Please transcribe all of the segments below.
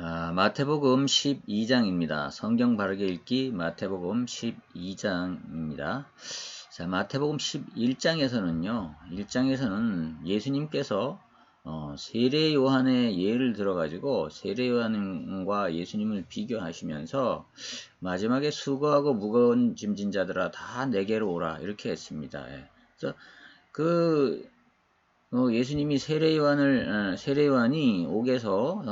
마태복음 12장입니다. 성경 바르게 읽기 마태복음 12장입니다. 자, 마태복음 11장에서는요, 1장에서는 예수님께서 세례 요한의 예를 들어가지고 세례 요한과 예수님을 비교하시면서 마지막에 수고하고 무거운 짐진 자들아 다 내게로 오라 이렇게 했습니다. 그래서 예수님이 세례 요한이 옥에서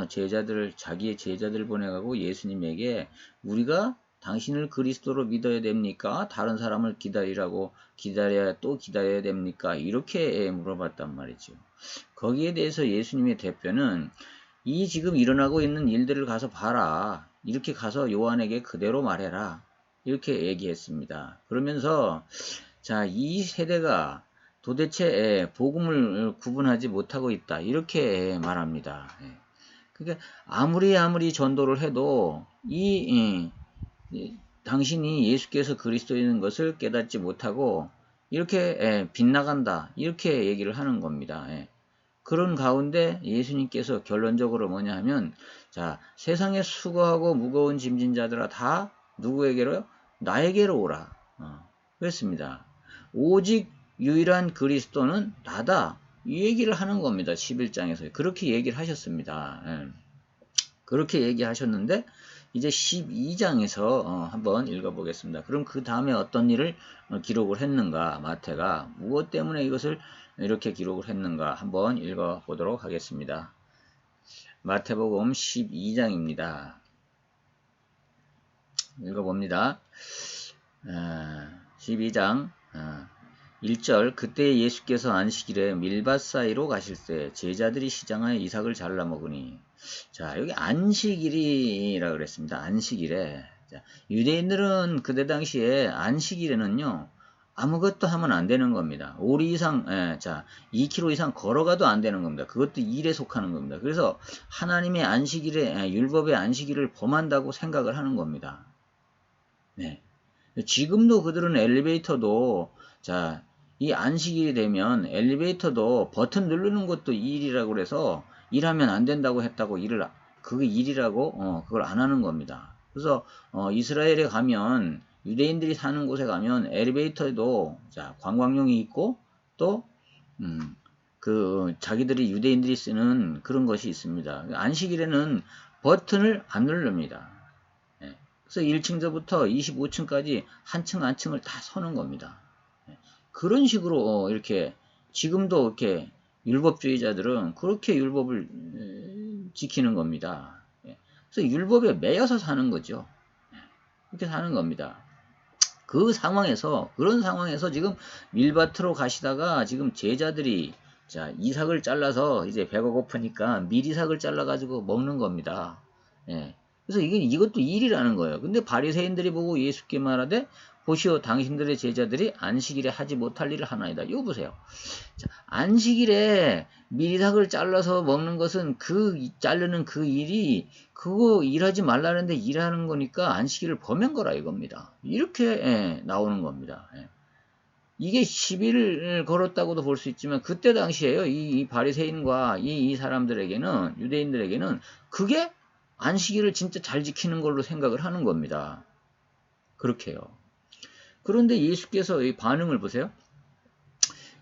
자기의 제자들을 보내가고 예수님에게 우리가 당신을 그리스도로 믿어야 됩니까? 다른 사람을 기다려야 또 기다려야 됩니까? 이렇게 물어봤단 말이죠. 거기에 대해서 예수님의 대표는 이 지금 일어나고 있는 일들을 가서 봐라. 이렇게 가서 요한에게 그대로 말해라. 이렇게 얘기했습니다. 그러면서 자, 이 세대가 도대체 복음을 구분하지 못하고 있다. 이렇게 말합니다. 그러니까 아무리 전도를 해도 당신이 예수께서 그리스도인 것을 깨닫지 못하고 이렇게 빗나간다. 이렇게 얘기를 하는 겁니다. 그런 가운데 예수님께서 결론적으로 뭐냐 하면 자, 세상에 수고하고 무거운 짐진 자들아 다 누구에게로요? 나에게로 오라. 그랬습니다. 오직 유일한 그리스도는 나다. 이 얘기를 하는 겁니다. 11장에서. 그렇게 얘기를 하셨습니다. 그렇게 얘기하셨는데 이제 12장에서 한번 읽어보겠습니다. 그럼 그 다음에 어떤 일을 기록을 했는가? 마태가 무엇 때문에 이것을 이렇게 기록을 했는가? 한번 읽어보도록 하겠습니다. 마태복음 12장입니다. 읽어봅니다. 12장 1절 그때 예수께서 안식일에 밀밭 사이로 가실 때 제자들이 시장하여 이삭을 잘라 먹으니 자 여기 안식일이라 그랬습니다. 안식일에 자, 유대인들은 그때 당시에 안식일에는요 아무것도 하면 안 되는 겁니다. 5리 이상 자 2km 이상 걸어가도 안 되는 겁니다. 그것도 일에 속하는 겁니다. 그래서 하나님의 안식일에 율법의 안식일을 범한다고 생각을 하는 겁니다. 네. 지금도 그들은 엘리베이터도 자, 이 안식일이 되면 엘리베이터도 버튼 누르는 것도 일이라고 그래서 일하면 안 된다고 했다고 그게 일이라고 그걸 안 하는 겁니다. 그래서 이스라엘에 가면 유대인들이 사는 곳에 가면 엘리베이터에도 자, 관광용이 있고 또 자기들이 유대인들이 쓰는 그런 것이 있습니다. 안식일에는 버튼을 안 누릅니다. 그래서 1층서부터 25층까지 한 층 한 층을 다 서는 겁니다. 그런 식으로 이렇게 지금도 이렇게 율법주의자들은 그렇게 율법을 지키는 겁니다. 그래서 율법에 매여서 사는 거죠. 그렇게 사는 겁니다. 그런 상황에서 지금 밀밭으로 가시다가 지금 제자들이 자 이삭을 잘라서 이제 배가 고프니까 밀이삭을 잘라가지고 먹는 겁니다. 그래서 이것도 일이라는 거예요. 근데 바리새인들이 보고 예수께 말하되 보시오 당신들의 제자들이 안식일에 하지 못할 일을 하나이다. 이거 보세요. 자, 안식일에 밀이삭을 잘라서 먹는 것은 자르는 그 일이 그거 일하지 말라는데 일하는 거니까 안식일을 범한 거라 이겁니다. 이렇게 나오는 겁니다. 이게 시비를 걸었다고도 볼 수 있지만 그때 당시에요. 이 바리새인과 이 사람들에게는 유대인들에게는 그게 안식일을 진짜 잘 지키는 걸로 생각을 하는 겁니다. 그렇게요. 그런데 예수께서 이 반응을 보세요.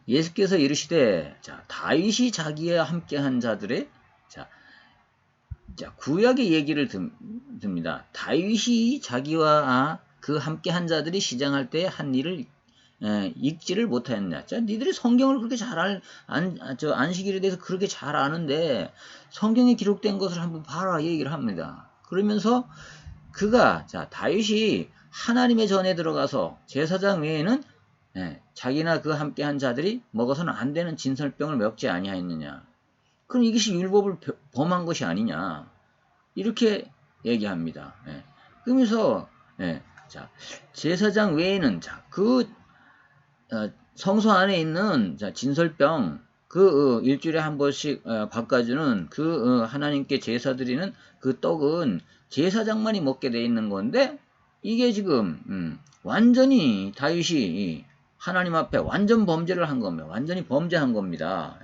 예수께서 이르시되 자 다윗이 자기와 함께한 자들의 자 구약의 얘기를 듭니다. 다윗이 자기와 그 함께한 자들이 시장할 때 한 일을 읽지를 못하였냐. 자, 니들이 성경을 그렇게 안식일에 대해서 그렇게 잘 아는데 성경에 기록된 것을 한번 봐라 얘기를 합니다. 그러면서 다윗이 하나님의 전에 들어가서 제사장 외에는 자기나 그 함께한 자들이 먹어서는 안 되는 진설병을 먹지 아니하였느냐. 그럼 이것이 율법을 범한 것이 아니냐. 이렇게 얘기합니다. 그러면서 제사장 외에는 성소 안에 있는 진설병 일주일에 한 번씩 바꿔주는 하나님께 제사 드리는 그 떡은 제사장만이 먹게 돼 있는 건데 이게 지금 완전히 다윗이 하나님 앞에 완전 범죄를 한 겁니다. 완전히 범죄한 겁니다.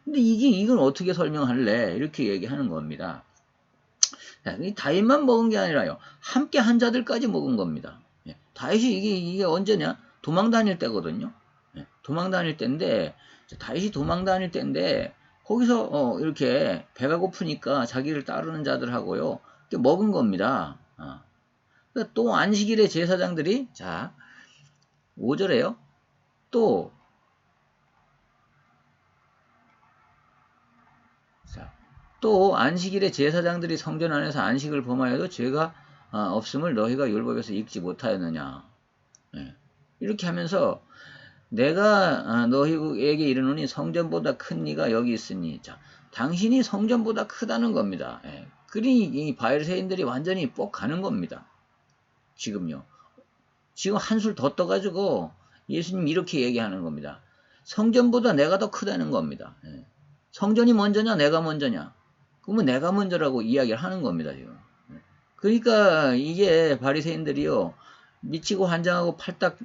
근데 이건 어떻게 설명할래? 이렇게 얘기하는 겁니다. 이 다윗만 먹은 게 아니라요. 함께 한 자들까지 먹은 겁니다. 예, 다윗이 이게 언제냐? 도망 다닐 때거든요. 예, 도망 다닐 때인데, 다윗이 도망 다닐 때인데, 거기서 이렇게 배가 고프니까 자기를 따르는 자들하고요. 먹은 겁니다. 또 안식일에 제사장들이, 자, 5절에요. 또, 또 안식일에 제사장들이 성전 안에서 안식을 범하여도 죄가 없음을 너희가 율법에서 읽지 못하였느냐. 예. 이렇게 하면서 내가 너희에게 이르노니 성전보다 큰 이가 여기 있으니, 자, 당신이 성전보다 크다는 겁니다. 예. 그러니 이 바리새인들이 완전히 뻑 가는 겁니다. 지금요. 지금 한술 더 떠가지고 예수님 이렇게 얘기하는 겁니다. 성전보다 내가 더 크다는 겁니다. 예. 성전이 먼저냐 내가 먼저냐. 그러면 내가 먼저라고 이야기를 하는 겁니다. 지금. 그러니까 이게 바리새인들이요. 미치고 환장하고 팔딱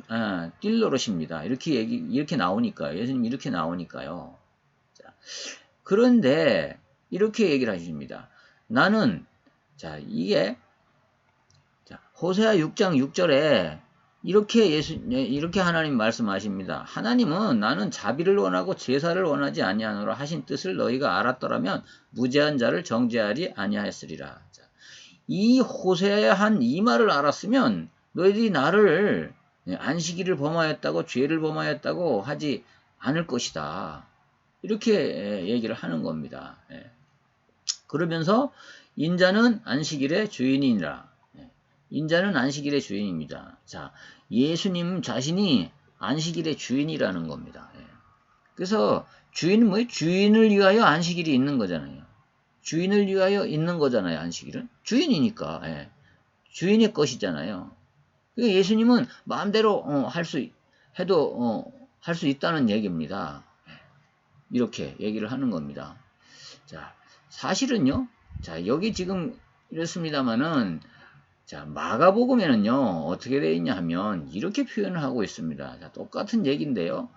뛸 노릇입니다. 이렇게 나오니까요. 예수님 이렇게 나오니까요. 자, 그런데 이렇게 얘기를 하십니다. 나는 자 이게 호세아 6장 6절에 이렇게 하나님 말씀하십니다. 하나님은 나는 자비를 원하고 제사를 원하지 아니하노라 하신 뜻을 너희가 알았더라면 무죄한 자를 정죄하리 아니하였으리라. 자, 이 호세아의 한 이 말을 알았으면 너희들이 나를 안식일을 범하였다고 죄를 범하였다고 하지 않을 것이다. 이렇게 얘기를 하는 겁니다. 그러면서 인자는 안식일의 주인이니라. 인자는 안식일의 주인입니다. 자, 예수님 자신이 안식일의 주인이라는 겁니다. 그래서 주인은 뭐예요? 주인을 위하여 안식일이 있는 거잖아요. 주인을 위하여 있는 거잖아요. 안식일은 주인이니까 주인의 것이잖아요. 그러니까 예수님은 마음대로 할 수 있다는 얘기입니다. 이렇게 얘기를 하는 겁니다. 자, 사실은요. 자, 여기 지금 이렇습니다만은 자, 마가복음에는요, 어떻게 되어 있냐 하면, 이렇게 표현을 하고 있습니다. 자, 똑같은 얘기인데요.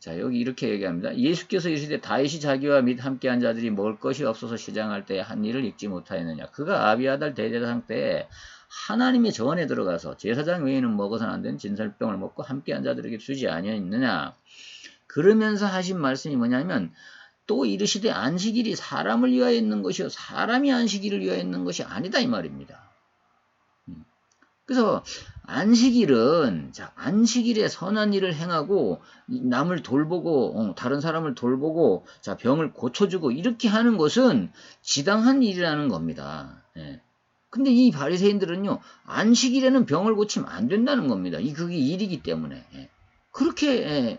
자, 여기 이렇게 얘기합니다. 예수께서 이르시되 다윗이 자기와 및 함께한 자들이 먹을 것이 없어서 시장할 때 한 일을 잊지 못하였느냐. 그가 아비아달 대제사장 때 하나님의 전에 들어가서 제사장 외에는 먹어서는 안 되는 진설병을 먹고 함께한 자들에게 주지 아니했느냐. 그러면서 하신 말씀이 뭐냐면, 또 이르시되 안식일이 사람을 위하여 있는 것이요 사람이 안식일을 위하여 있는 것이 아니다 이 말입니다. 그래서 안식일은 자 안식일에 선한 일을 행하고 남을 돌보고 다른 사람을 돌보고 자 병을 고쳐주고 이렇게 하는 것은 지당한 일이라는 겁니다. 근데 이 바리새인들은요 안식일에는 병을 고치면 안 된다는 겁니다. 그게 일이기 때문에 그렇게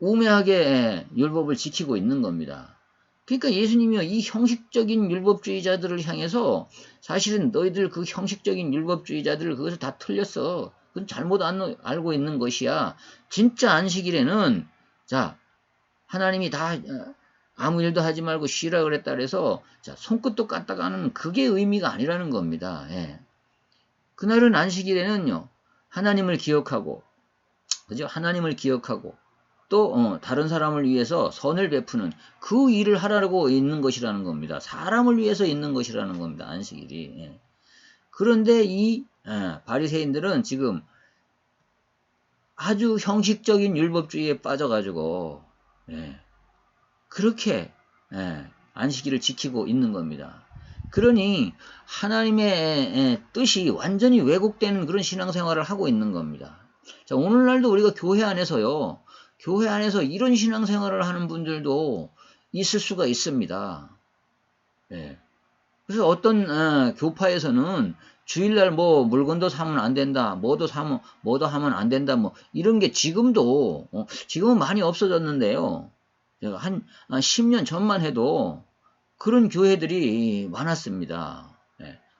우매하게 율법을 지키고 있는 겁니다. 그러니까 예수님이요 이 형식적인 율법주의자들을 향해서 사실은 너희들 그 형식적인 율법주의자들을 그것을 다 틀렸어. 그건 잘못 알고 있는 것이야. 진짜 안식일에는 자 하나님이 다 아무 일도 하지 말고 쉬라 그랬다 그래서 자 손끝도 까딱하는 그게 의미가 아니라는 겁니다. 그날은 안식일에는요 하나님을 기억하고 그죠? 하나님을 기억하고 또 다른 사람을 위해서 선을 베푸는 그 일을 하라고 있는 것이라는 겁니다. 사람을 위해서 있는 것이라는 겁니다. 안식일이. 그런데 이 바리새인들은 지금 아주 형식적인 율법주의에 빠져가지고 그렇게 안식일을 지키고 있는 겁니다. 그러니 하나님의 뜻이 완전히 왜곡되는 그런 신앙생활을 하고 있는 겁니다. 자, 오늘날도 우리가 교회 안에서요. 교회 안에서 이런 신앙생활을 하는 분들도 있을 수가 있습니다. 그래서 어떤 교파에서는 주일날 뭐 물건도 사면 안 된다, 뭐도 하면 안 된다, 뭐 이런 게 지금은 많이 없어졌는데요. 한 10년 전만 해도 그런 교회들이 많았습니다.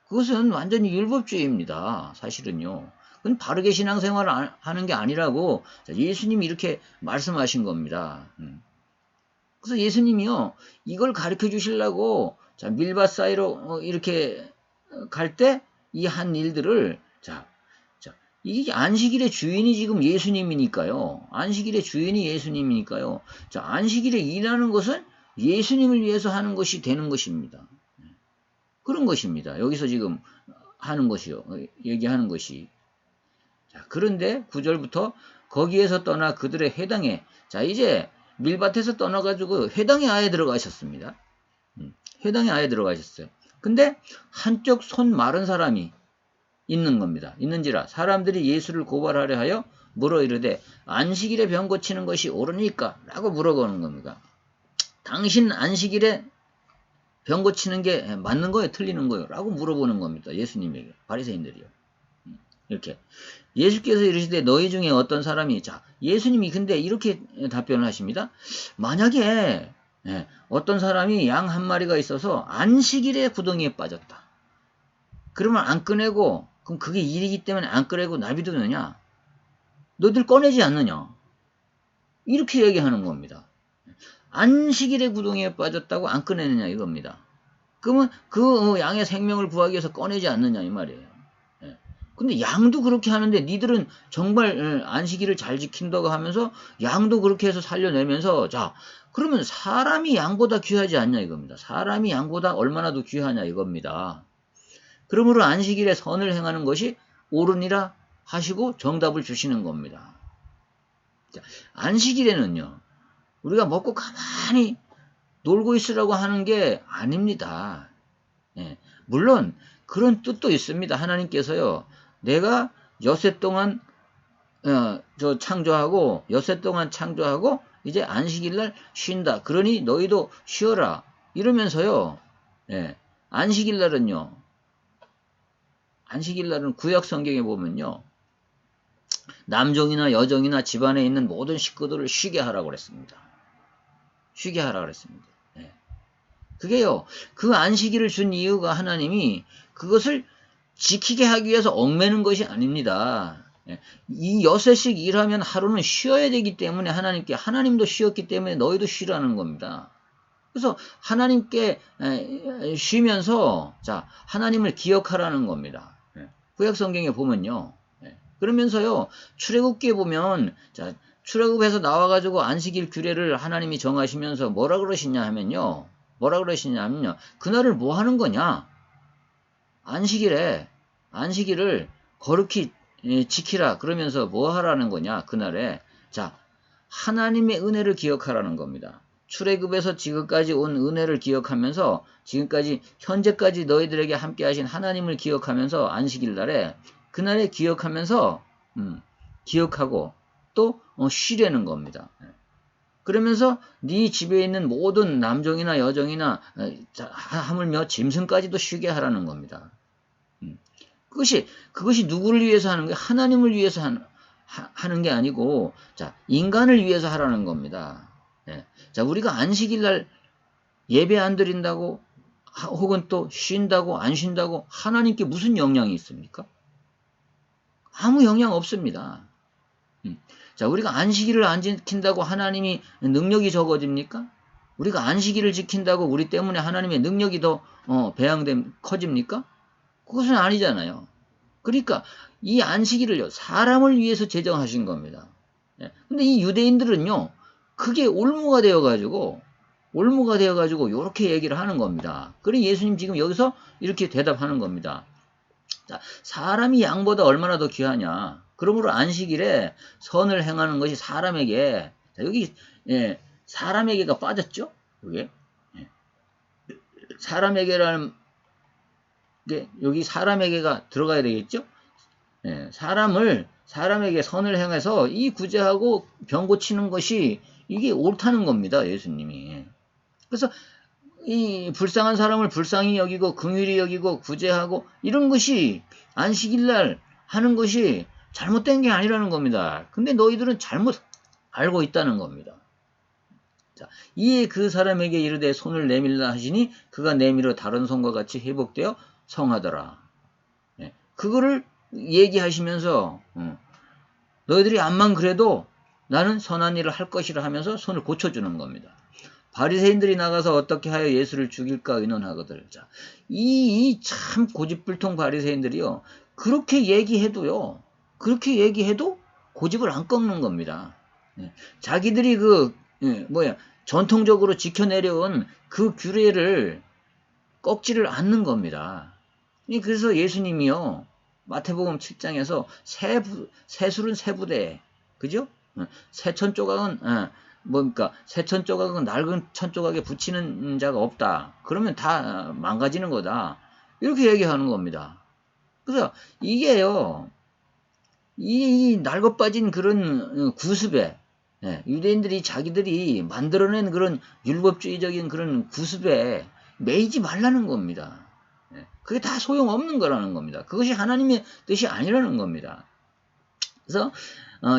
그것은 완전히 율법주의입니다. 사실은요. 그건 바르게 신앙생활을 하는 게 아니라고 예수님이 이렇게 말씀하신 겁니다. 그래서 예수님이요 이걸 가르쳐 주시려고 자 밀밭 사이로 이렇게 갈 때 이 한 일들을 이 안식일의 주인이 지금 예수님이니까요. 안식일의 주인이 예수님이니까요. 자 안식일에 일하는 것은 예수님을 위해서 하는 것이 되는 것입니다. 그런 것입니다. 여기서 지금 하는 것이요. 얘기하는 것이. 자, 그런데 9절부터 거기에서 떠나 그들의 회당에, 자, 이제 밀밭에서 떠나가지고 회당에 아예 들어가셨습니다. 회당에 아예 들어가셨어요. 근데 한쪽 손 마른 사람이 있는 겁니다. 있는지라 사람들이 예수를 고발하려 하여 물어 이르되 안식일에 병 고치는 것이 옳으니까? 라고 물어보는 겁니다. 당신 안식일에 병 고치는 게 맞는 거예요? 틀리는 거예요? 라고 물어보는 겁니다. 예수님에게. 바리새인들이요. 이렇게. 예수께서 이르시되 너희 중에 어떤 사람이, 자, 예수님이 근데 이렇게 답변을 하십니다. 만약에 어떤 사람이 양 한 마리가 있어서 안식일에 구덩이에 빠졌다. 그러면 안 꺼내고, 그럼 그게 일이기 때문에 안 꺼내고 놔비두느냐? 너희들 꺼내지 않느냐? 이렇게 얘기하는 겁니다. 안식일에 구덩이에 빠졌다고 안 꺼내느냐 이겁니다. 그러면 그 양의 생명을 구하기 위해서 꺼내지 않느냐 이 말이에요. 근데 양도 그렇게 하는데 니들은 정말 안식일을 잘 지킨다고 하면서 양도 그렇게 해서 살려내면서, 자, 그러면 사람이 양보다 귀하지 않냐 이겁니다. 사람이 양보다 얼마나 더 귀하냐 이겁니다. 그러므로 안식일에 선을 행하는 것이 옳으니라 하시고 정답을 주시는 겁니다. 자, 안식일에는요, 우리가 먹고 가만히 놀고 있으라고 하는 게 아닙니다. 물론 그런 뜻도 있습니다. 하나님께서요, 내가 엿새 동안 창조하고 엿새 동안 창조하고 이제 안식일날 쉰다. 그러니 너희도 쉬어라. 이러면서요. 안식일날은 구약 성경에 보면요, 남종이나 여종이나 집안에 있는 모든 식구들을 쉬게 하라고 그랬습니다. 쉬게 하라고 그랬습니다. 그게요, 그 안식일을 준 이유가 하나님이 그것을 지키게 하기 위해서 얽매는 것이 아닙니다. 이 엿새씩 일하면 하루는 쉬어야 되기 때문에 하나님도 쉬었기 때문에 너희도 쉬라는 겁니다. 그래서 하나님께 쉬면서, 자, 하나님을 기억하라는 겁니다. 구약 성경에 보면요. 그러면서요, 출애굽기에 보면, 자, 출애굽에서 나와가지고 안식일 규례를 하나님이 정하시면서 뭐라 그러시냐면요. 그날을 뭐 하는 거냐? 안식일을 거룩히 지키라. 그러면서 뭐 하라는 거냐? 그날에. 자, 하나님의 은혜를 기억하라는 겁니다. 출애굽에서 지금까지 온 은혜를 기억하면서, 지금까지 현재까지 너희들에게 함께 하신 하나님을 기억하면서, 안식일 날에 그날에 기억하면서 기억하고 또 쉬려는 겁니다. 그러면서 네 집에 있는 모든 남종이나 여종이나 하물며 짐승까지도 쉬게 하라는 겁니다. 그것이 누구를 위해서 하는 거예요? 하나님을 위해서 하는 게 아니고, 자, 인간을 위해서 하라는 겁니다. 자, 우리가 안식일 날 예배 안 드린다고, 혹은 또 쉰다고 안 쉰다고 하나님께 무슨 영향이 있습니까? 아무 영향 없습니다. 자, 우리가 안식일을 안 지킨다고 하나님이 능력이 적어집니까? 우리가 안식일을 지킨다고 우리 때문에 하나님의 능력이 더 커집니까? 그것은 아니잖아요. 그러니까 이 안식일을요, 사람을 위해서 제정하신 겁니다. 근데 이 유대인들은요, 그게 올무가 되어가지고 이렇게 얘기를 하는 겁니다. 그러니 예수님 지금 여기서 이렇게 대답하는 겁니다. 자, 사람이 양보다 얼마나 더 귀하냐? 그러므로 안식일에 선을 행하는 것이 사람에게, 자, 여기 사람에게가 빠졌죠? 여기 사람에게라는 게, 여기 사람에게가 들어가야 되겠죠? 사람에게 선을 행해서 이 구제하고 병 고치는 것이 이게 옳다는 겁니다. 예수님이. 그래서 이 불쌍한 사람을 불쌍히 여기고 긍휼히 여기고 구제하고 이런 것이 안식일날 하는 것이 잘못된 게 아니라는 겁니다. 근데 너희들은 잘못 알고 있다는 겁니다. 자, 이에 그 사람에게 이르되 손을 내밀라 하시니 그가 내밀어 다른 손과 같이 회복되어 성하더라. 그거를 얘기하시면서 너희들이 암만 그래도 나는 선한 일을 할 것이라 하면서 손을 고쳐주는 겁니다. 바리새인들이 나가서 어떻게 하여 예수를 죽일까 의논하거들. 자, 이 참 고집불통 바리새인들이요, 그렇게 얘기해도 고집을 안 꺾는 겁니다. 자기들이 전통적으로 지켜내려온 그 규례를 꺾지를 않는 겁니다. 그래서 예수님이요, 마태복음 7장에서 새술은 세부대, 그죠? 새천 조각은, 뭡니까? 새천 조각은 낡은 천 조각에 붙이는 자가 없다. 그러면 다 망가지는 거다. 이렇게 얘기하는 겁니다. 그래서 이게요, 이 낡아 빠진 그런 구습에, 유대인들이 자기들이 만들어낸 그런 율법주의적인 그런 구습에 매이지 말라는 겁니다. 그게 다 소용없는 거라는 겁니다. 그것이 하나님의 뜻이 아니라는 겁니다. 그래서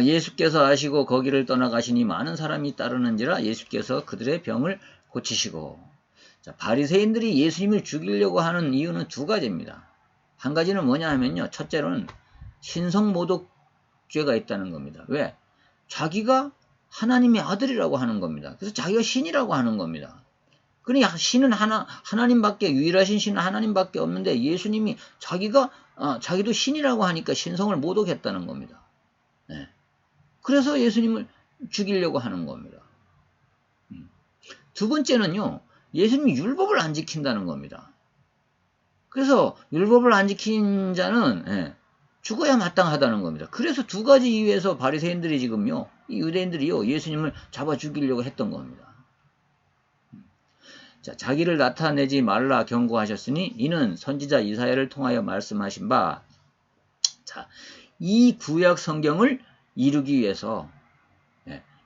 예수께서 아시고 거기를 떠나가시니 많은 사람이 따르는지라 예수께서 그들의 병을 고치시고. 자, 바리새인들이 예수님을 죽이려고 하는 이유는 두 가지입니다. 한 가지는 뭐냐 하면요, 첫째로는 신성모독죄가 있다는 겁니다. 왜? 자기가 하나님의 아들이라고 하는 겁니다. 그래서 자기가 신이라고 하는 겁니다. 그러니 신은 하나님밖에, 유일하신 신은 하나님밖에 없는데 예수님이 자기도 신이라고 하니까 신성을 모독했다는 겁니다. 네. 그래서 예수님을 죽이려고 하는 겁니다. 두 번째는요, 예수님이 율법을 안 지킨다는 겁니다. 그래서 율법을 안 지킨 자는 죽어야 마땅하다는 겁니다. 그래서 두 가지 이유에서 바리새인들이 지금요, 이 유대인들이요, 예수님을 잡아 죽이려고 했던 겁니다. 자, 자기를 나타내지 말라 경고하셨으니 이는 선지자 이사야를 통하여 말씀하신 바. 자, 이 구약 성경을 이루기 위해서,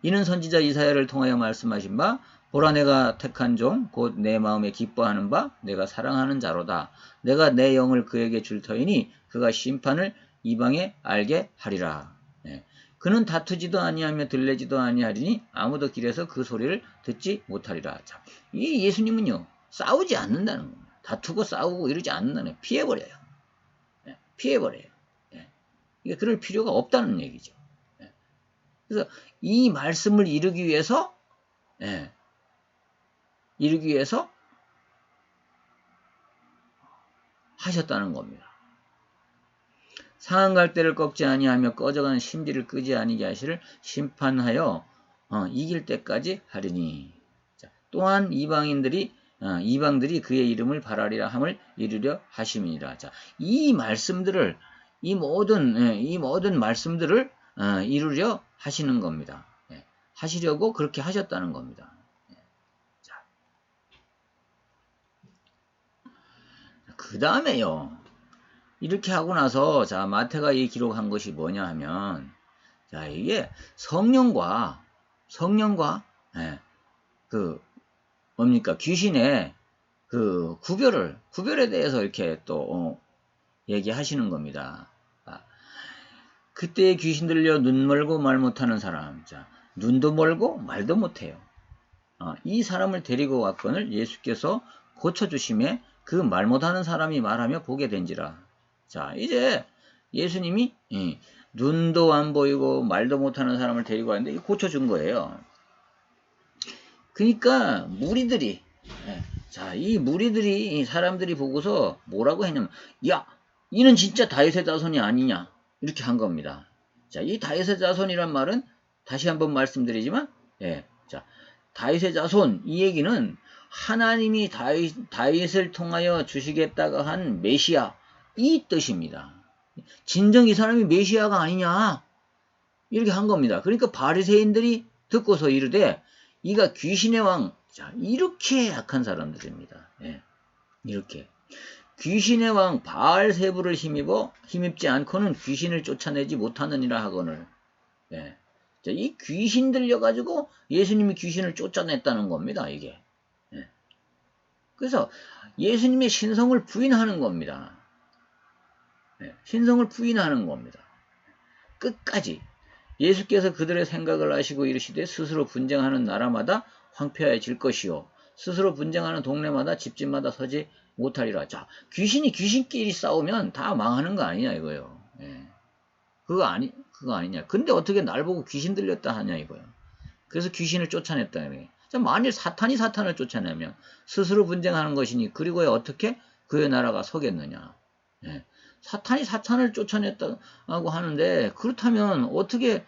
이는 선지자 이사야를 통하여 말씀하신 바, 보라 내가 택한 종 곧 내 마음에 기뻐하는 바 내가 사랑하는 자로다. 내가 내 영을 그에게 줄 터이니 그가 심판을 이방에 알게 하리라. 그는 다투지도 아니하며 들레지도 아니하리니 아무도 길에서 그 소리를 듣지 못하리라. 자, 이 예수님은요, 싸우지 않는다는 겁니다. 다투고 싸우고 이러지 않는다는 거예요. 피해버려요. 피해버려요. 그럴 필요가 없다는 얘기죠. 그래서 이 말씀을 이루기 위해서 하셨다는 겁니다. 상한 갈대를 꺾지 아니하며 꺼져가는 심지를 끄지 아니게 하시를 심판하여 이길 때까지 하리니. 자, 또한 이방들이 그의 이름을 바라리라 함을 이루려 하심이니라. 자, 이 모든 말씀들을 이루려 하시는 겁니다. 하시려고 그렇게 하셨다는 겁니다. 자, 그 다음에요. 이렇게 하고 나서, 자, 마태가 이 기록한 것이 뭐냐 하면, 자, 이게 성령과, 뭡니까, 귀신의 그 구별에 대해서 이렇게 또, 얘기하시는 겁니다. 그때 귀신 들려 눈 멀고 말 못하는 사람, 자, 눈도 멀고 말도 못해요. 이 사람을 데리고 왔거늘 예수께서 고쳐주심에 그 말 못하는 사람이 말하며 보게 된지라. 자, 이제 예수님이 눈도 안 보이고 말도 못하는 사람을 데리고 왔는데 고쳐준 거예요. 그러니까 무리들이, 이 사람들이 보고서 뭐라고 했냐면, 야, 이는 진짜 다윗의 자손이 아니냐, 이렇게 한 겁니다. 자, 이 다윗의 자손이란 말은 다시 한번 말씀드리지만, 자, 다윗의 자손, 이 얘기는 하나님이 다윗을 통하여 주시겠다고 한 메시아, 이 뜻입니다. 진정 이 사람이 메시아가 아니냐, 이렇게 한 겁니다. 그러니까 바리새인들이 듣고서 이르되 이가 귀신의 왕, 자, 이렇게 약한 사람들입니다. 이렇게 귀신의 왕 바알세부를 힘입지 않고는 귀신을 쫓아내지 못하느니라 하거늘. 자, 이 귀신 들려가지고 예수님이 귀신을 쫓아냈다는 겁니다. 이게. 그래서 예수님의 신성을 부인하는 겁니다. 신성을 부인하는 겁니다. 끝까지. 예수께서 그들의 생각을 아시고 이르시되 스스로 분쟁하는 나라마다 황폐해질 것이요 스스로 분쟁하는 동네마다 집집마다 서지 못하리라. 자, 귀신이 귀신끼리 싸우면 다 망하는 거 아니냐 이거요. 그거 아니냐. 근데 어떻게 날 보고 귀신 들렸다 하냐 이거요. 그래서 귀신을 쫓아냈다. 자, 만일 사탄이 사탄을 쫓아내면 스스로 분쟁하는 것이니 그리고 어떻게 그의 나라가 서겠느냐. 사탄이 사탄을 쫓아냈다고 하는데 그렇다면 어떻게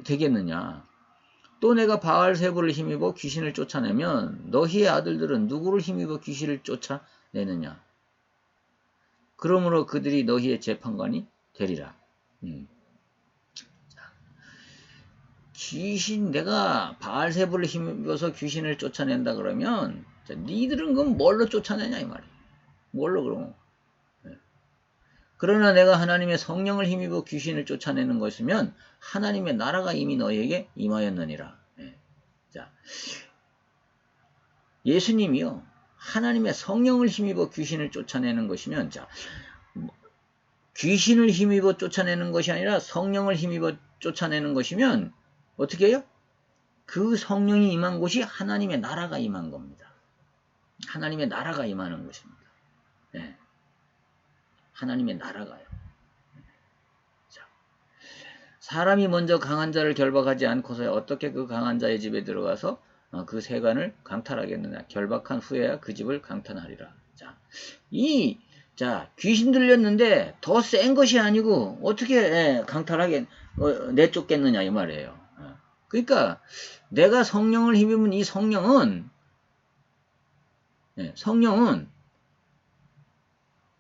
되겠느냐. 또 내가 바알세불을 힘입어 귀신을 쫓아내면 너희의 아들들은 누구를 힘입어 귀신을 쫓아내느냐? 그러므로 그들이 너희의 재판관이 되리라. 귀신, 내가 바알세불을 힘입어서 귀신을 쫓아낸다 그러면 니들은 그럼 뭘로 쫓아내냐 이 말이야. 뭘로 그러면. 그러나 내가 하나님의 성령을 힘입어 귀신을 쫓아내는 것이면 하나님의 나라가 이미 너희에게 임하였느니라. 자, 예수님이요, 하나님의 성령을 힘입어 귀신을 쫓아내는 것이면, 자, 귀신을 힘입어 쫓아내는 것이 아니라 성령을 힘입어 쫓아내는 것이면 어떻게 해요? 그 성령이 임한 곳이 하나님의 나라가 임한 겁니다. 하나님의 나라가 임하는 것입니다. 네. 하나님의 나라가요. 자, 사람이 먼저 강한 자를 결박하지 않고서야 어떻게 그 강한 자의 집에 들어가서 그 세간을 강탈하겠느냐? 결박한 후에야 그 집을 강탈하리라. 자, 귀신 들렸는데 더 센 것이 아니고 어떻게 강탈하게 내쫓겠느냐 이 말이에요. 그러니까 내가 성령을 힘입은 이 성령은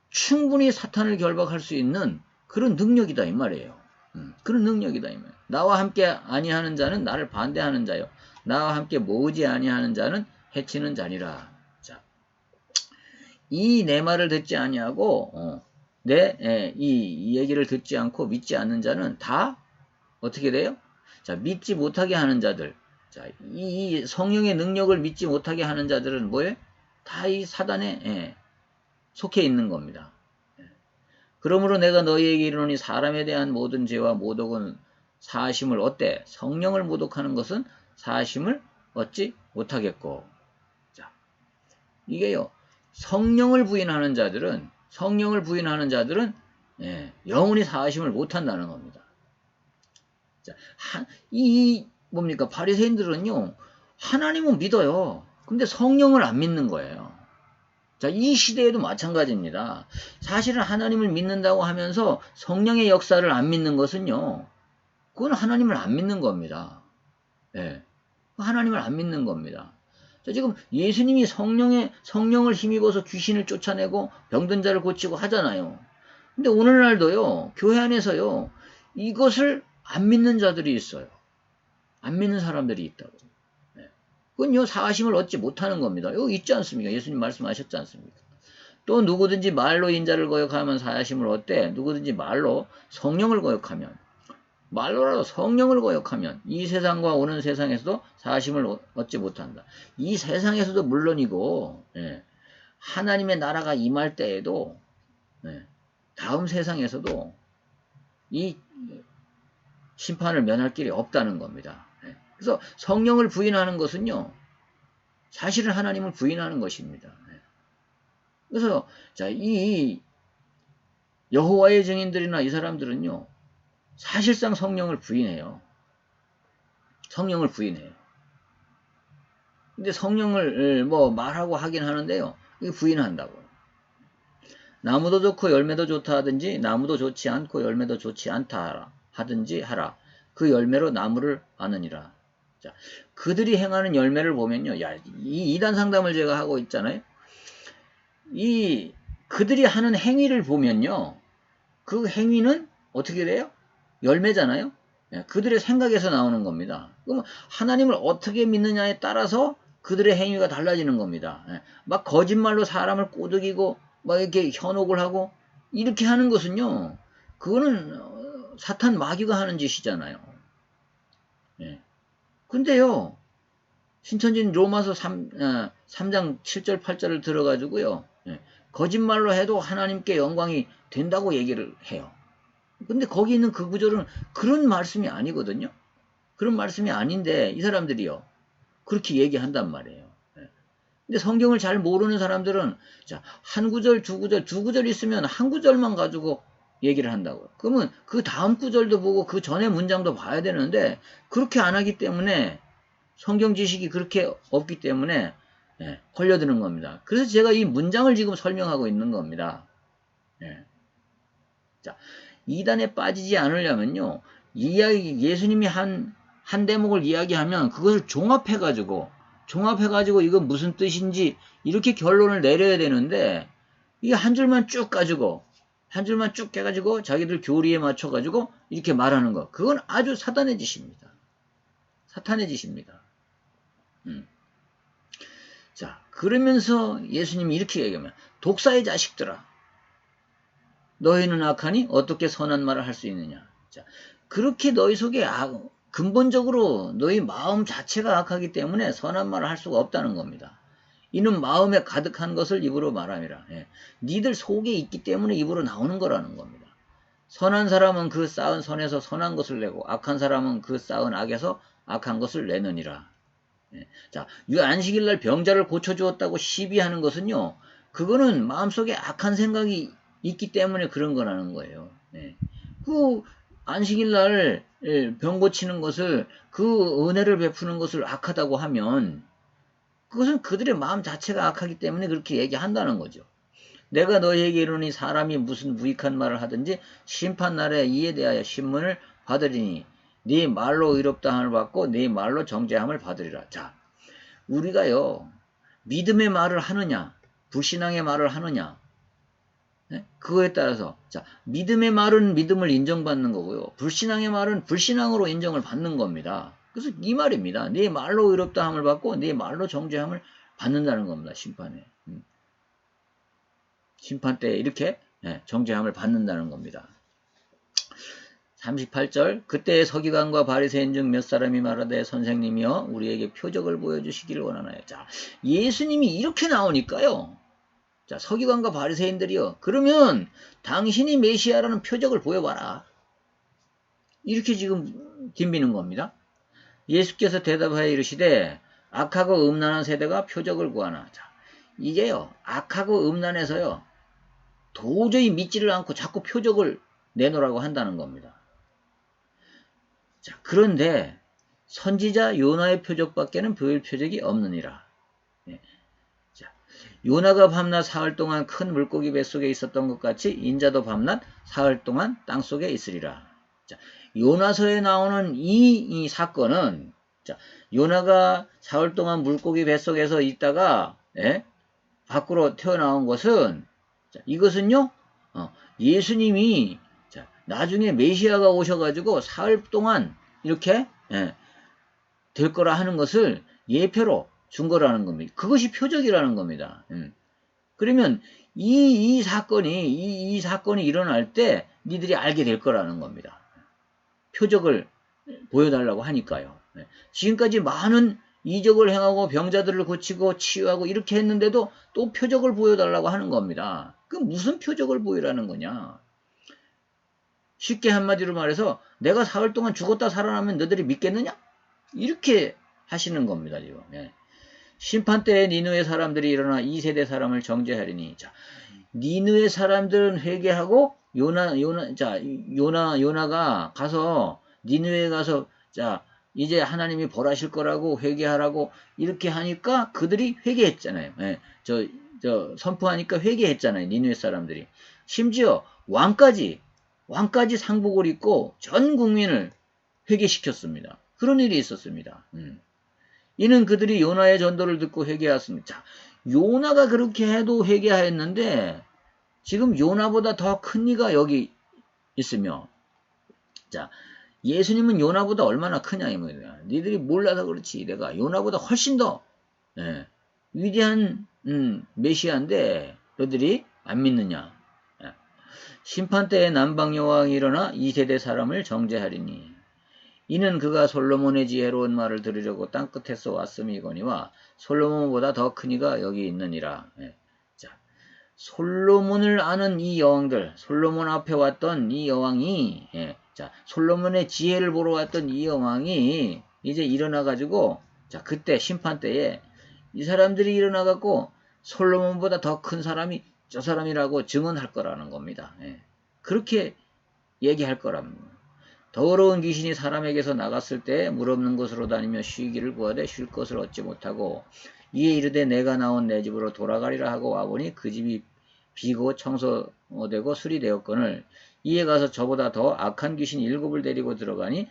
충분히 사탄을 결박할 수 있는 그런 능력이다 이 말이에요. 그런 능력이다 이 말이에요. 나와 함께 아니하는 자는 나를 반대하는 자요, 나와 함께 모으지 아니하는 자는 해치는 자니라. 자, 이 내 말을 듣지 아니하고 이 얘기를 듣지 않고 믿지 않는 자는 다 어떻게 돼요? 자, 믿지 못하게 하는 자들. 자, 이 성령의 능력을 믿지 못하게 하는 자들은 뭐예요? 다 이 사단에 속해 있는 겁니다. 그러므로 내가 너희에게 이르노니 사람에 대한 모든 죄와 모독은 사하심을 어때? 성령을 모독하는 것은 사하심을 얻지 못하겠고. 자, 이게요, 성령을 부인하는 자들은 영원히 사하심을 못한다는 겁니다. 자, 뭡니까? 바리새인들은요, 하나님은 믿어요. 근데 성령을 안 믿는 거예요. 자, 이 시대에도 마찬가지입니다. 사실은 하나님을 믿는다고 하면서 성령의 역사를 안 믿는 것은요, 그건 하나님을 안 믿는 겁니다. 예. 하나님을 안 믿는 겁니다. 자, 지금 예수님이 성령을 힘입어서 귀신을 쫓아내고 병든 자를 고치고 하잖아요. 근데 오늘날도요, 교회 안에서요, 이것을 안 믿는 자들이 있어요. 안 믿는 사람들이 있다고. 그건요, 사하심을 얻지 못하는 겁니다. 여기 있지 않습니까? 예수님 말씀하셨지 않습니까? 또 누구든지 말로 인자를 거역하면 사하심을 얻되 누구든지 말로 성령을 거역하면, 말로라도 성령을 거역하면 이 세상과 오는 세상에서도 사하심을 얻지 못한다. 이 세상에서도 물론이고, 하나님의 나라가 임할 때에도, 다음 세상에서도 이 심판을 면할 길이 없다는 겁니다. 그래서 성령을 부인하는 것은요, 사실은 하나님을 부인하는 것입니다. 그래서 자, 이 여호와의 증인들이나 이 사람들은요, 사실상 성령을 부인해요. 성령을 부인해요. 근데 성령을 뭐 말하고 하긴 하는데요, 이게 부인한다고. 나무도 좋고 열매도 좋다 하든지 나무도 좋지 않고 열매도 좋지 않다 하든지 하라. 그 열매로 나무를 아느니라. 자, 그들이 행하는 열매를 보면요, 야, 이 이단 상담을 제가 하고 있잖아요. 그들이 하는 행위를 보면요, 그 행위는 어떻게 돼요? 열매잖아요. 그들의 생각에서 나오는 겁니다. 그럼 하나님을 어떻게 믿느냐에 따라서 그들의 행위가 달라지는 겁니다. 막 거짓말로 사람을 꼬드기고 막 이렇게 현혹을 하고 이렇게 하는 것은요, 그거는 사탄 마귀가 하는 짓이잖아요. 근데요, 신천지는 로마서 3장 7절 8절을 들어가지고요, 거짓말로 해도 하나님께 영광이 된다고 얘기를 해요. 근데 거기 있는 그 구절은 그런 말씀이 아니거든요. 그런 말씀이 아닌데 이 사람들이요, 그렇게 얘기한단 말이에요. 근데 성경을 잘 모르는 사람들은, 자, 한 구절, 두 구절 있으면 한 구절만 가지고 얘기를 한다고요. 그러면 그 다음 구절도 보고 그 전에 문장도 봐야 되는데 그렇게 안 하기 때문에, 성경 지식이 그렇게 없기 때문에 걸려드는 겁니다. 그래서 제가 이 문장을 지금 설명하고 있는 겁니다. 자, 이단에 빠지지 않으려면요, 예수님이 한 한 대목을 이야기하면 그것을 종합해가지고 이건 무슨 뜻인지 이렇게 결론을 내려야 되는데 이게 한 줄만 쭉 가지고 한 줄만 쭉 해가지고 자기들 교리에 맞춰가지고 이렇게 말하는 거. 그건 아주 사탄의 짓입니다. 사탄의 짓입니다. 자, 그러면서 예수님이 이렇게 얘기하면 독사의 자식들아 너희는 악하니 어떻게 선한 말을 할 수 있느냐. 자, 그렇게 너희 속에 근본적으로 너희 마음 자체가 악하기 때문에 선한 말을 할 수가 없다는 겁니다. 이는 마음에 가득한 것을 입으로 말함이라. 예. 니들 속에 있기 때문에 입으로 나오는 거라는 겁니다. 선한 사람은 그 쌓은 선에서 선한 것을 내고 악한 사람은 그 쌓은 악에서 악한 것을 내느니라. 예. 자, 이 안식일날 병자를 고쳐주었다고 시비하는 것은요. 그거는 마음속에 악한 생각이 있기 때문에 그런 거라는 거예요. 예. 그 안식일날 병 고치는 것을 그 은혜를 베푸는 것을 악하다고 하면 그것은 그들의 마음 자체가 악하기 때문에 그렇게 얘기한다는 거죠. 내가 너희에게 이르니 사람이 무슨 무익한 말을 하든지 심판날에 이에 대하여 신문을 받으리니 네 말로 의롭다 함을 받고 네 말로 정죄함을 받으리라. 자, 우리가요 믿음의 말을 하느냐 불신앙의 말을 하느냐 네? 그거에 따라서 자 믿음의 말은 믿음을 인정받는 거고요. 불신앙의 말은 불신앙으로 인정을 받는 겁니다. 그래서 이 말입니다. 네 말로 의롭다 함을 받고 네 말로 정죄함을 받는다는 겁니다. 심판에. 심판 때 이렇게 정죄함을 받는다는 겁니다. 38절 그때 서기관과 바리새인 중 몇 사람이 말하되 선생님이여 우리에게 표적을 보여주시기를 원하나요. 자, 예수님이 이렇게 나오니까요. 자, 서기관과 바리새인들이요. 그러면 당신이 메시아라는 표적을 보여봐라. 이렇게 지금 덤비는 겁니다. 예수께서 대답하여 이르시되 악하고 음란한 세대가 표적을 구하나. 자, 이게요. 악하고 음란해서요. 도저히 믿지를 않고 자꾸 표적을 내놓으라고 한다는 겁니다. 자, 그런데 선지자 요나의 표적밖에는 보일 표적이 없느니라. 예. 자, 요나가 밤낮 사흘 동안 큰 물고기 뱃속에 있었던 것 같이 인자도 밤낮 사흘 동안 땅속에 있으리라. 자, 요나서에 나오는 이 사건은 자, 요나가 사흘 동안 물고기 뱃속에서 있다가 밖으로 튀어나온 것은 자, 이것은요 예수님이 자, 나중에 메시아가 오셔가지고 사흘 동안 이렇게 될 거라 하는 것을 예표로 준 거라는 겁니다. 그것이 표적이라는 겁니다. 그러면 이 사건이 일어날 때 니들이 알게 될 거라는 겁니다. 표적을 보여달라고 하니까요. 지금까지 많은 이적을 행하고 병자들을 고치고 치유하고 이렇게 했는데도 또 표적을 보여달라고 하는 겁니다. 그 무슨 표적을 보이라는 거냐? 쉽게 한마디로 말해서 내가 사흘 동안 죽었다 살아나면 너희들이 믿겠느냐? 이렇게 하시는 겁니다. 지금. 심판 때에 니느웨 사람들이 일어나 2세대 사람을 정죄하리니 자, 니느웨 사람들은 회개하고 요나가 가서 니느웨에 가서 자 이제 하나님이 벌하실 거라고 회개하라고 이렇게 하니까 그들이 회개했잖아요. 선포하니까 회개했잖아요. 니느웨 사람들이. 심지어 왕까지 상복을 입고 전 국민을 회개시켰습니다. 그런 일이 있었습니다. 이는 그들이 요나의 전도를 듣고 회개하였습니다. 자, 요나가 그렇게 해도 회개하였는데 지금 요나보다 더 큰 이가 여기 있으며 자, 예수님은 요나보다 얼마나 크냐 이 말이야. 니들이 몰라서 그렇지. 내가 요나보다 훨씬 더 위대한 메시아인데 너희들이 안 믿느냐. 심판 때에 남방 여왕이 일어나 2세대 사람을 정죄하리니 이는 그가 솔로몬의 지혜로운 말을 들으려고 땅끝에서 왔음이거니와 솔로몬보다 더 큰 이가 여기 있느니라. 자, 솔로몬을 아는 이 여왕들, 솔로몬 앞에 왔던 이 여왕이, 자, 솔로몬의 지혜를 보러 왔던 이 여왕이 이제 일어나가지고, 자, 그때 심판 때에 이 사람들이 일어나갖고 솔로몬보다 더 큰 사람이 저 사람이라고 증언할 거라는 겁니다. 그렇게 얘기할 거랍니다. 더러운 귀신이 사람에게서 나갔을 때 물없는 곳으로 다니며 쉬기를 구하되 쉴 것을 얻지 못하고 이에 이르되 내가 나온 내 집으로 돌아가리라 하고 와보니 그 집이 비고 청소되고 수리되었거늘 이에 가서 저보다 더 악한 귀신 7을 데리고 들어가니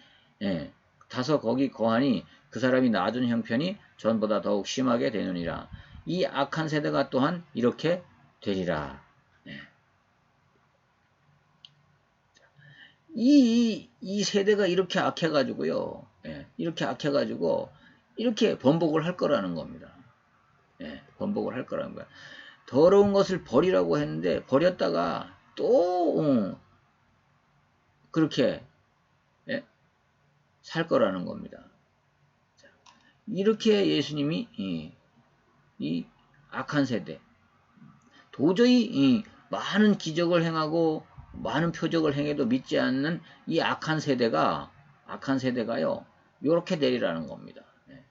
다소 거기 거하니 그 사람이 놔둔 형편이 전보다 더욱 심하게 되느니라. 이 악한 세대가 또한 이렇게 되리라. 네. 이 세대가 이렇게 악해가지고요. 예, 이렇게 악해가지고 이렇게 번복을 할 거라는 겁니다. 예, 번복을 할 거라는 거야. 더러운 것을 버리라고 했는데 버렸다가 또 그렇게 예, 살 거라는 겁니다. 자, 이렇게 예수님이 이 악한 세대 도저히 많은 기적을 행하고 많은 표적을 행해도 믿지 않는 이 악한 세대가요 요렇게 되리라는 겁니다. 네.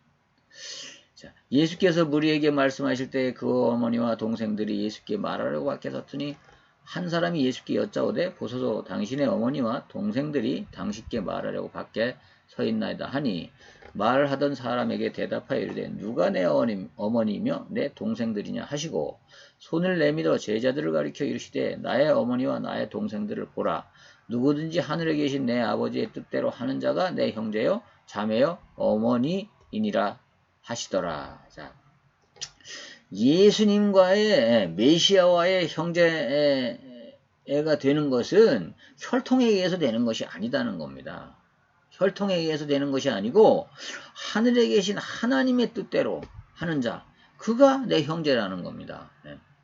자, 예수께서 무리에게 말씀하실 때 그 어머니와 동생들이 예수께 말하려고 밖에 섰더니 한 사람이 예수께 여짜오되 보소서 당신의 어머니와 동생들이 당신께 말하려고 밖에 서 있나이다 하니 말하던 사람에게 대답하여 이르되 누가 내 어머니며 내 동생들이냐 하시고 손을 내밀어 제자들을 가리켜 이르시되 나의 어머니와 나의 동생들을 보라. 누구든지 하늘에 계신 내 아버지의 뜻대로 하는 자가 내 형제요 자매요 어머니이니라 하시더라. 자, 예수님과의 메시아와의 형제가 되는 것은 혈통에 의해서 되는 것이 아니다는 겁니다. 혈통에 의해서 되는 것이 아니고 하늘에 계신 하나님의 뜻대로 하는 자, 그가 내 형제라는 겁니다.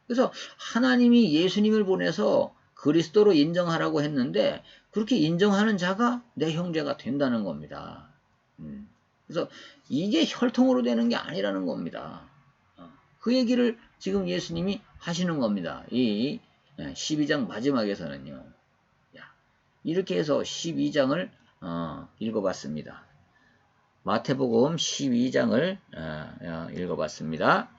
그래서 하나님이 예수님을 보내서 그리스도로 인정하라고 했는데 그렇게 인정하는 자가 내 형제가 된다는 겁니다. 그래서 이게 혈통으로 되는 게 아니라는 겁니다. 그 얘기를 지금 예수님이 하시는 겁니다. 이 12장 마지막에서는요. 이렇게 해서 12장을 읽어봤습니다. 마태복음 12장을 읽어봤습니다.